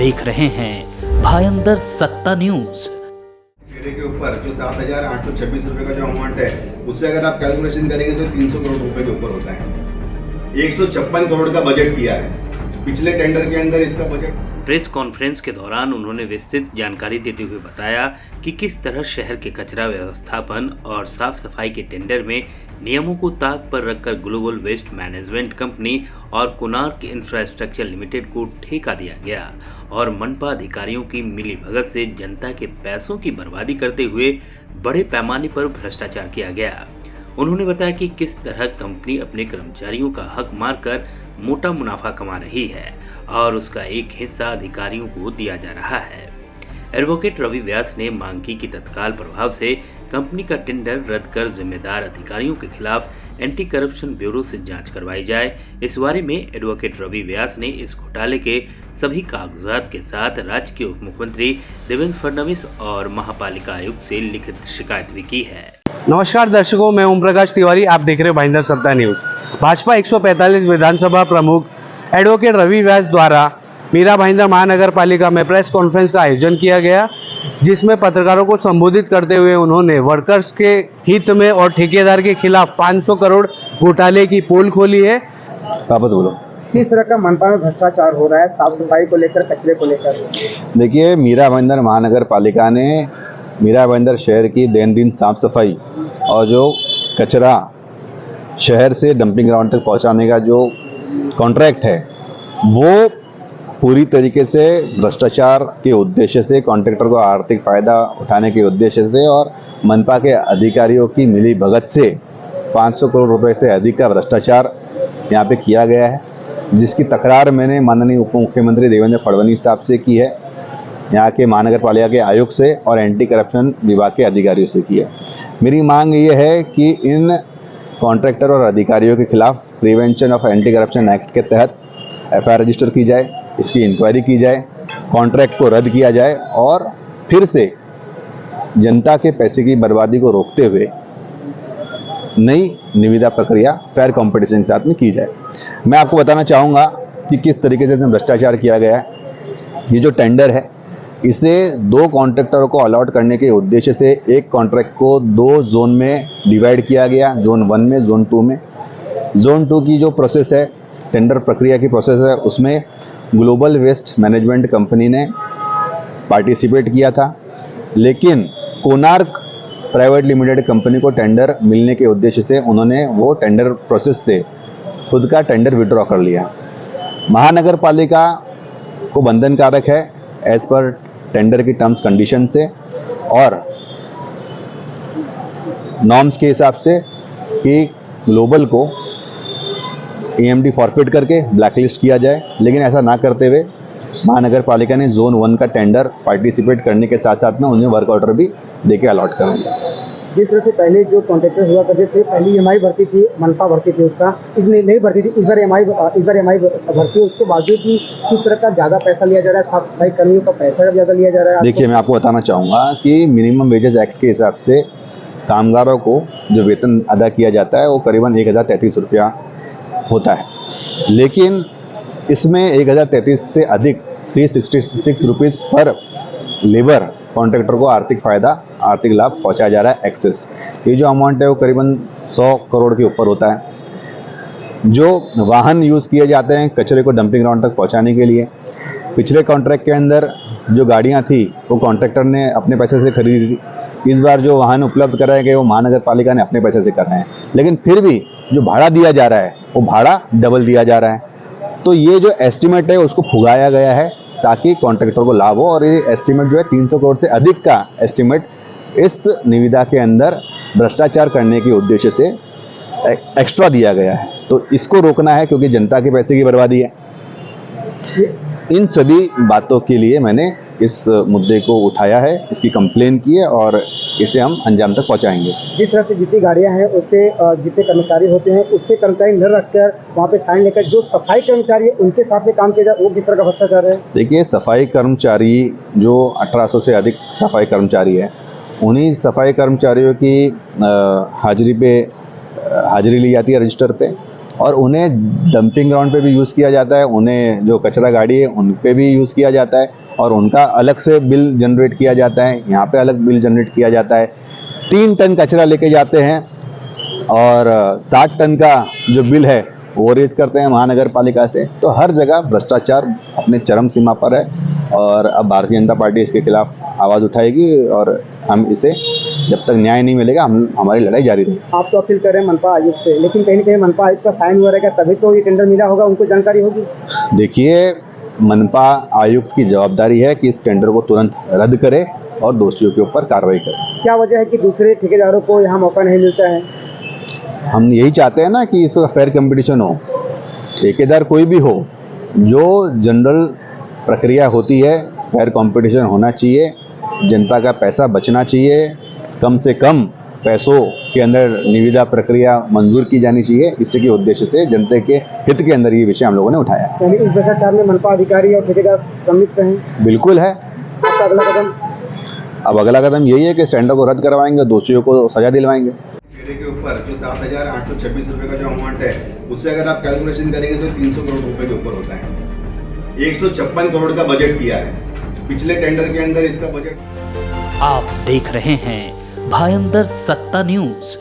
देख रहे हैं भायंदर सत्ता न्यूज। चेहरे के ऊपर जो 7,826 रुपए का जो अमाउंट है, उससे अगर आप कैलकुलेशन करेंगे तो 300 करोड़ रुपए के ऊपर होता है। 156 करोड़ का बजट किया है पिछले टेंडर के अंदर इसका बजट। प्रेस कॉन्फ्रेंस के दौरान उन्होंने विस्तृत जानकारी देते हुए बताया कि किस तरह शहर के कचरा व्यवस्थापन और साफ सफाई के टेंडर में नियमों को ताक पर रखकर ग्लोबल वेस्ट मैनेजमेंट कंपनी और कोणार्क इंफ्रास्ट्रक्चर लिमिटेड को ठेका दिया गया और मनपा अधिकारियों की मिलीभगत से जनता के पैसों की बर्बादी करते हुए बड़े पैमाने पर भ्रष्टाचार किया गया। उन्होंने बताया कि किस तरह कंपनी अपने कर्मचारियों का हक मारकर मोटा मुनाफा कमा रही है और उसका एक हिस्सा अधिकारियों को दिया जा रहा है। एडवोकेट रवि व्यास ने मांग की कि तत्काल प्रभाव से कंपनी का टेंडर रद्द कर जिम्मेदार अधिकारियों के खिलाफ एंटी करप्शन ब्यूरो से जांच करवाई जाए। इस बारे में एडवोकेट रवि व्यास ने इस घोटाले के सभी कागजात के साथ राज्य के उप मुख्यमंत्री देवेंद्र फडणवीस और महापालिका आयुक्त से लिखित शिकायत भी की है। नमस्कार दर्शकों, मैं ओम प्रकाश तिवारी, आप देख रहे हैं भाईंदर सत्ता न्यूज। भाजपा 145 विधानसभा प्रमुख एडवोकेट रवि व्यास द्वारा मीरा भाईंदर महानगर पालिका में प्रेस कॉन्फ्रेंस का आयोजन किया गया, जिसमें पत्रकारों को संबोधित करते हुए उन्होंने वर्कर्स के हित में और ठेकेदार के खिलाफ 500 करोड़ घोटाले की पोल खोली है। वापस बोलो। किस तरह का मनपा में भ्रष्टाचार हो रहा है साफ सफाई को लेकर, कचरे को लेकर? देखिए, मीरा भाईंदर महानगर पालिका ने मीरा भाईंदर शहर की दैनंदिन साफ सफाई और जो कचरा शहर से डंपिंग ग्राउंड तक पहुंचाने का जो कॉन्ट्रैक्ट है, वो पूरी तरीके से भ्रष्टाचार के उद्देश्य से, कॉन्ट्रैक्टर को आर्थिक फायदा उठाने के उद्देश्य से और मनपा के अधिकारियों की मिली भगत से 500 करोड़ रुपए से अधिक का भ्रष्टाचार यहाँ पे किया गया है, जिसकी तकरार मैंने माननीय उप मुख्यमंत्री देवेंद्र फडणवीस साहब से की है, यहाँ के महानगर पालिका के आयुक्त से और एंटी करप्शन विभाग के अधिकारियों से की है। मेरी मांग ये है कि इन कॉन्ट्रैक्टर और अधिकारियों के खिलाफ prevention of anti corruption act के तहत एफआईआर रजिस्टर की जाए, इसकी इंक्वायरी की जाए, कॉन्ट्रैक्ट को रद्द किया जाए और फिर से जनता के पैसे की बर्बादी को रोकते हुए नई निविदा प्रक्रिया फेयर कंपटीशन के साथ में की जाए। मैं आपको बताना चाहूँगा कि किस तरीके से इसमें भ्रष्टाचार किया गया है। ये जो टेंडर है, इसे 2 कॉन्ट्रैक्टरों को अलॉट करने के उद्देश्य से एक कॉन्ट्रैक्ट को 2 जोन में डिवाइड किया गया, जोन 1 में, जोन 2 में। जोन 2 की जो प्रोसेस है, टेंडर प्रक्रिया की प्रोसेस है, उसमें ग्लोबल वेस्ट मैनेजमेंट कंपनी ने पार्टिसिपेट किया था, लेकिन कोणार्क प्राइवेट लिमिटेड कंपनी को टेंडर मिलने के उद्देश्य से उन्होंने वो टेंडर प्रोसेस से खुद का टेंडर विड्रॉ कर लिया। महानगर पालिका को बंधनकारक है एज पर टेंडर की टर्म्स कंडीशन से और नॉर्म्स के हिसाब से कि ग्लोबल को EMD फॉरफिट करके ब्लैकलिस्ट किया जाए, लेकिन ऐसा ना करते हुए महानगर पालिका ने जोन 1 का टेंडर पार्टिसिपेट करने के साथ साथ में उन्हें वर्क ऑर्डर भी देके अलॉट कर दिया। जिस तरह से पहले जो कॉन्ट्रैक्टर हुआ करते थे, पहली EMI भरती थी, मनपा भरती थी, उसका इसने नहीं भरती थी, इस बार EMI भरती है। उसके बावजूद भी किस तरह का ज़्यादा पैसा लिया जा रहा है, साफ सफाई कर्मियों का पैसा ज़्यादा लिया जा रहा है? देखिए, मैं आपको बताना चाहूँगा कि मिनिमम वेजेस एक्ट के हिसाब से कामगारों को जो वेतन अदा किया जाता है वो करीबन 1033 रुपया होता है, लेकिन इसमें 1033 से अधिक 366 रुपीज़ पर लेबर कॉन्ट्रैक्टर को आर्थिक लाभ पहुंचाया जा रहा है एक्सेस। ये जो अमाउंट है वो करीबन 100 करोड़ के ऊपर होता है। जो वाहन यूज़ किए जाते हैं कचरे को डंपिंग ग्राउंड तक पहुंचाने के लिए, पिछले कॉन्ट्रैक्ट के अंदर जो गाड़ियां थी वो कॉन्ट्रैक्टर ने अपने पैसे से खरीदी थी। इस बार जो वाहन उपलब्ध कराए गए वो महानगर पालिका ने अपने पैसे से कर रहे हैं, लेकिन फिर भी जो भाड़ा दिया जा रहा है वो भाड़ा डबल दिया जा रहा है। तो ये जो एस्टिमेट है उसको फुगाया गया है ताकि कॉन्ट्रैक्टर को लाभ हो, और ये एस्टिमेट जो है 300 करोड़ से अधिक का एस्टिमेट इस निविदा के अंदर भ्रष्टाचार करने के उद्देश्य से एक्स्ट्रा दिया गया है। तो इसको रोकना है क्योंकि जनता के पैसे की बर्बादी है। इन सभी बातों के लिए मैंने इस मुद्दे को उठाया है, इसकी कंप्लेन की है और इसे हम अंजाम तक पहुंचाएंगे। जिस तरह से जितनी गाड़ियां हैं उससे जितने कर्मचारी होते हैं उसके कर्मचारी न रखकर वहाँ पे साइन लेकर जो सफाई कर्मचारी है उनके साथ में काम किया जाए, वो किस तरह का भ्रष्टाचार है? देखिए, सफाई कर्मचारी जो 1800 से अधिक सफाई कर्मचारी है, उन्हीं सफाई कर्मचारियों की हाजिरी ली जाती है रजिस्टर पे, और उन्हें डंपिंग ग्राउंड पे भी यूज़ किया जाता है, उन्हें जो कचरा गाड़ी है उन पे भी यूज़ किया जाता है और उनका अलग से बिल जनरेट किया जाता है, यहाँ पे अलग बिल जनरेट किया जाता है। 3 टन कचरा लेके जाते हैं और 60 टन का जो बिल है वो रेज करते हैं महानगर पालिका से। तो हर जगह भ्रष्टाचार अपने चरम सीमा पर है और अब भारतीय जनता पार्टी इसके खिलाफ आवाज़ उठाएगी और हम इसे जब तक न्याय नहीं मिलेगा हमारी लड़ाई जारी रहेगी। आप तो अपील कर रहे हैं मनपा आयुक्त से, लेकिन कहीं ना कहीं मनपा आयुक्त का साइन हुआ रहेगा तभी तो ये टेंडर मिला होगा, उनको जानकारी होगी। देखिए, मनपा आयुक्त की जवाबदारी है कि इस टेंडर को तुरंत रद्द करे और दोषियों के ऊपर कार्रवाई करे। क्या वजह है कि दूसरे ठेकेदारों को यहाँ मौका नहीं मिलता है? हम यही चाहते हैं ना कि इसका फेयर कंपटीशन हो, ठेकेदार कोई भी हो, जो जनरल प्रक्रिया होती है फेयर कंपटीशन होना चाहिए, जनता का पैसा बचना चाहिए, कम से कम पैसों के अंदर निविदा प्रक्रिया मंजूर की जानी चाहिए। इसी के उद्देश्य से जनता के हित के अंदर ये विषय हम लोगों ने उठाया। यानी इस भ्रष्टाचार में मनपा अधिकारी और ठेकेदार सम्मिलित हैं। बिल्कुल है। आपका अगला कदम? अब अगला कदम यही है कि इस टेंडर को रद्द करवाएंगे, दोषियों को सजा दिलवाएंगे। फेरे के ऊपर जो 7,826 रुपये का जो अमाउंट है उससे अगर आप कैलकुलेशन करेंगे तो 300 करोड़ रुपए के ऊपर होता है। 156 करोड़ का बजट किया है पिछले टेंडर के अंदर, इसका बजट। आप देख रहे हैं भायंदर सत्ता न्यूज।